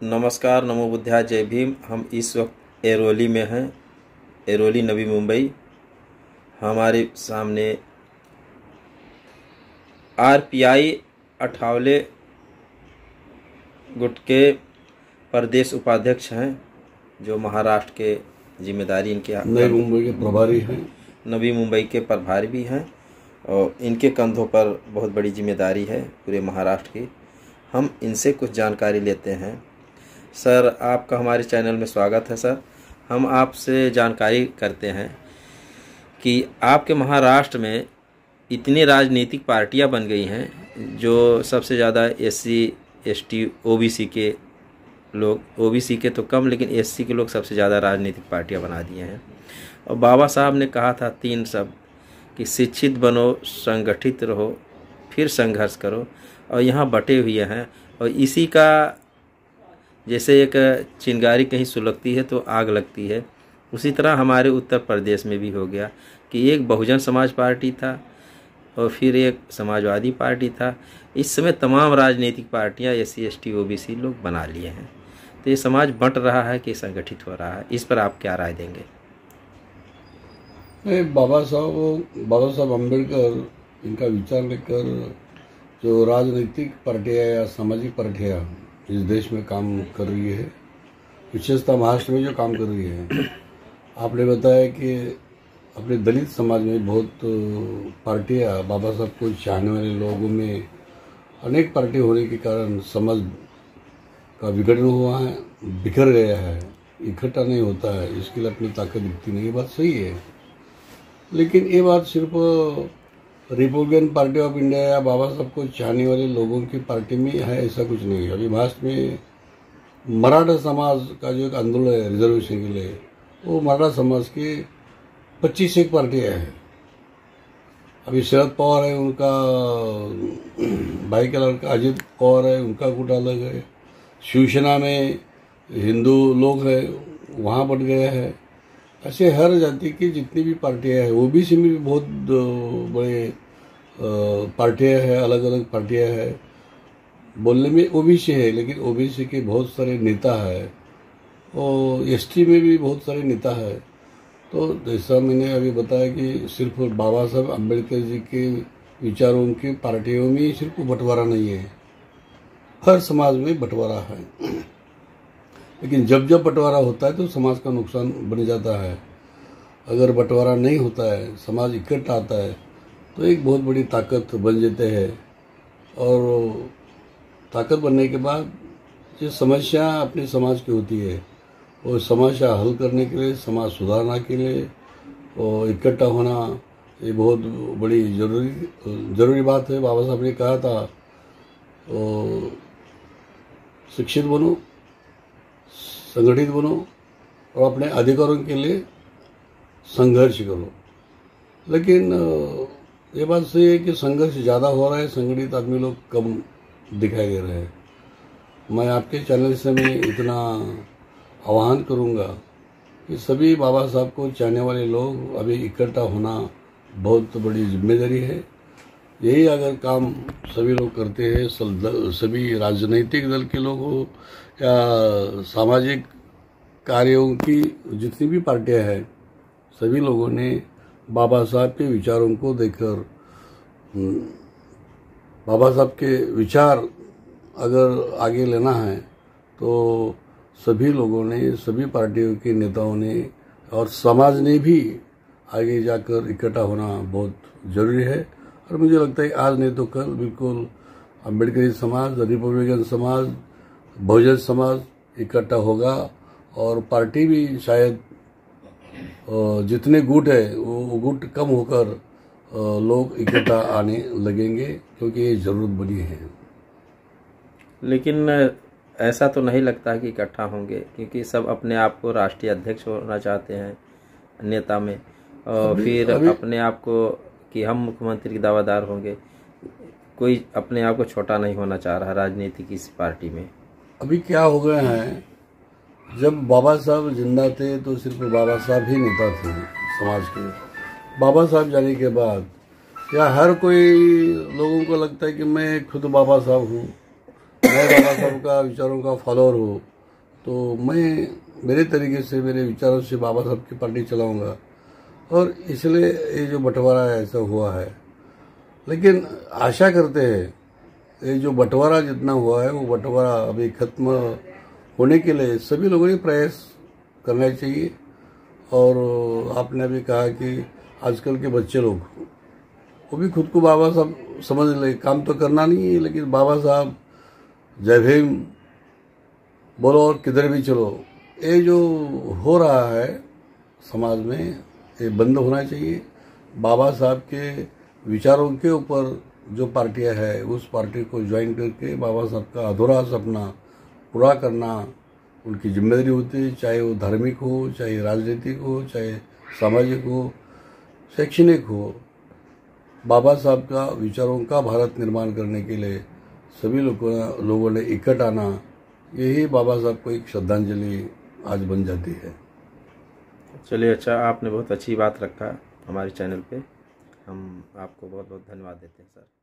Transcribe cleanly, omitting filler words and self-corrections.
नमस्कार, नमो बुद्धाय, जय भीम। हम इस वक्त एरोली में हैं, एरोली नवी मुंबई। हमारे सामने आरपीआई अठावले गुट के प्रदेश उपाध्यक्ष हैं, जो महाराष्ट्र के जिम्मेदारी इनके नवी मुंबई के प्रभारी हैं, नवी मुंबई के प्रभारी भी हैं और इनके कंधों पर बहुत बड़ी जिम्मेदारी है पूरे महाराष्ट्र की। हम इनसे कुछ जानकारी लेते हैं। सर, आपका हमारे चैनल में स्वागत है। सर, हम आपसे जानकारी करते हैं कि आपके महाराष्ट्र में इतनी राजनीतिक पार्टियां बन गई हैं, जो सबसे ज़्यादा एससी, एसटी, ओबीसी के लोग, ओबीसी के तो कम लेकिन एससी के लोग सबसे ज़्यादा राजनीतिक पार्टियां बना दिए हैं। और बाबा साहब ने कहा था 3 शब्द कि शिक्षित बनो, संगठित रहो, फिर संघर्ष करो। और यहाँ बटे हुए हैं और इसी का, जैसे एक चिंगारी कहीं सुलगती है तो आग लगती है, उसी तरह हमारे उत्तर प्रदेश में भी हो गया कि एक बहुजन समाज पार्टी था और फिर एक समाजवादी पार्टी था। इस समय तमाम राजनीतिक पार्टियां एससी, एसटी, ओबीसी लोग बना लिए हैं। तो ये समाज बंट रहा है कि संगठित हो रहा है, इस पर आप क्या राय देंगे? बाबा साहब अम्बेडकर, इनका विचार लेकर जो राजनीतिक पार्टियां या सामाजिक पार्टियां इस देश में काम कर रही है, विशेषतः महाराष्ट्र में जो काम कर रही है, आपने बताया कि अपने दलित समाज में बहुत पार्टियां, बाबा साहब को चाहने वाले लोगों में अनेक पार्टी होने के कारण समाज का विघटन हुआ है, बिखर गया है, इकट्ठा नहीं होता है, इसके लिए अपनी ताकत दिखती नहीं। ये बात सही है, लेकिन ये बात सिर्फ रिपब्लिकन पार्टी ऑफ इंडिया या बाबा साहब को चाहने वाले लोगों की पार्टी में है, ऐसा कुछ नहीं है। अभी महाराष्ट्र में मराठा समाज का जो एक आंदोलन है रिजर्वेशन के लिए, वो मराठा समाज की 25 एक पार्टियाँ हैं। अभी शरद पवार है, उनका भाई का लड़का अजित पवार है, उनका गुट अलग है। शिवसेना में हिंदू लोग हैं, वहाँ बट गया है। ऐसे हर जाति की जितनी भी पार्टियां हैं, ओबीसी में भी बहुत बड़े पार्टियां हैं, अलग अलग पार्टियां हैं। बोलने में ओबीसी है, लेकिन ओबीसी के बहुत सारे नेता है और एसटी में भी बहुत सारे नेता है। तो जैसा मैंने अभी बताया कि सिर्फ बाबा साहब अम्बेडकर जी के विचारों की पार्टियों में सिर्फ बंटवारा नहीं है, हर समाज में बंटवारा है। लेकिन जब जब बंटवारा होता है तो समाज का नुकसान बन जाता है। अगर बंटवारा नहीं होता है, समाज इकट्ठा आता है, तो एक बहुत बड़ी ताकत बन जाते हैं। और ताकत बनने के बाद जो समस्या अपने समाज की होती है, वो समस्या हल करने के लिए, समाज सुधारने के लिए और इकट्ठा होना, ये बहुत बड़ी जरूरी बात है। बाबा साहब ने कहा था, शिक्षित बनो, संगठित बनो और अपने अधिकारों के लिए संघर्ष करो। लेकिन ये बात सही है कि संघर्ष ज़्यादा हो रहा है, संगठित आदमी लोग कम दिखाई दे रहे हैं। मैं आपके चैनल से मैं इतना आह्वान करूंगा कि सभी बाबा साहब को चाहने वाले लोग अभी इकट्ठा होना बहुत बड़ी जिम्मेदारी है। यही अगर काम सभी लोग करते हैं, सभी राजनीतिक दल के लोग हो या सामाजिक कार्यों की जितनी भी पार्टियां हैं, सभी लोगों ने बाबा साहब के विचारों को देखकर, बाबा साहब के विचार अगर आगे लेना है, तो सभी लोगों ने, सभी पार्टियों के नेताओं ने और समाज ने भी आगे जाकर इकट्ठा होना बहुत जरूरी है। और मुझे लगता है आज नहीं तो कल बिल्कुल अम्बेडकरी समाज, रिपब्लिकन समाज, बहुजन समाज इकट्ठा होगा और पार्टी भी शायद जितने गुट है वो गुट कम होकर लोग इकट्ठा आने लगेंगे, क्योंकि ये जरूरत बनी है। लेकिन ऐसा तो नहीं लगता कि इकट्ठा होंगे, क्योंकि सब अपने आप को राष्ट्रीय अध्यक्ष होना चाहते हैं नेता में, और फिर अपने आप को कि हम मुख्यमंत्री के दावेदार होंगे। कोई अपने आप को छोटा नहीं होना चाह रहा राजनीति की इस पार्टी में। अभी क्या हो गया है, जब बाबा साहब जिंदा थे तो सिर्फ बाबा साहब ही नेता थे समाज के। बाबा साहब जाने के बाद या हर कोई लोगों को लगता है कि मैं खुद बाबा साहब हूँ, मैं बाबा साहब का विचारों का फॉलोअर हूँ, तो मैं मेरे तरीके से, मेरे विचारों से बाबा साहब की पार्टी चलाऊंगा, और इसलिए ये जो बंटवारा है ऐसा हुआ है। लेकिन आशा करते हैं ये जो बंटवारा जितना हुआ है वो बंटवारा अभी खत्म होने के लिए सभी लोगों ने प्रयास करना चाहिए। और आपने अभी कहा कि आजकल के बच्चे लोग वो भी खुद को बाबा साहब समझ ले, काम तो करना नहीं है, लेकिन बाबा साहब जय भीम बोलो और किधर भी चलो, ये जो हो रहा है समाज में ये बंद होना चाहिए। बाबा साहब के विचारों के ऊपर जो पार्टियां है उस पार्टी को ज्वाइन करके बाबा साहब का अधूरा सपना पूरा करना उनकी जिम्मेदारी होती है, चाहे वो धार्मिक हो, चाहे राजनीतिक हो, चाहे सामाजिक हो, शैक्षणिक हो। बाबा साहब का विचारों का भारत निर्माण करने के लिए सभी लोगों ने इकट्ठा आना, यही बाबा साहब को एक श्रद्धांजलि आज बन जाती है। चलिए, अच्छा, आपने बहुत अच्छी बात रखा हमारे चैनल पे। हम आपको बहुत बहुत धन्यवाद देते हैं सर।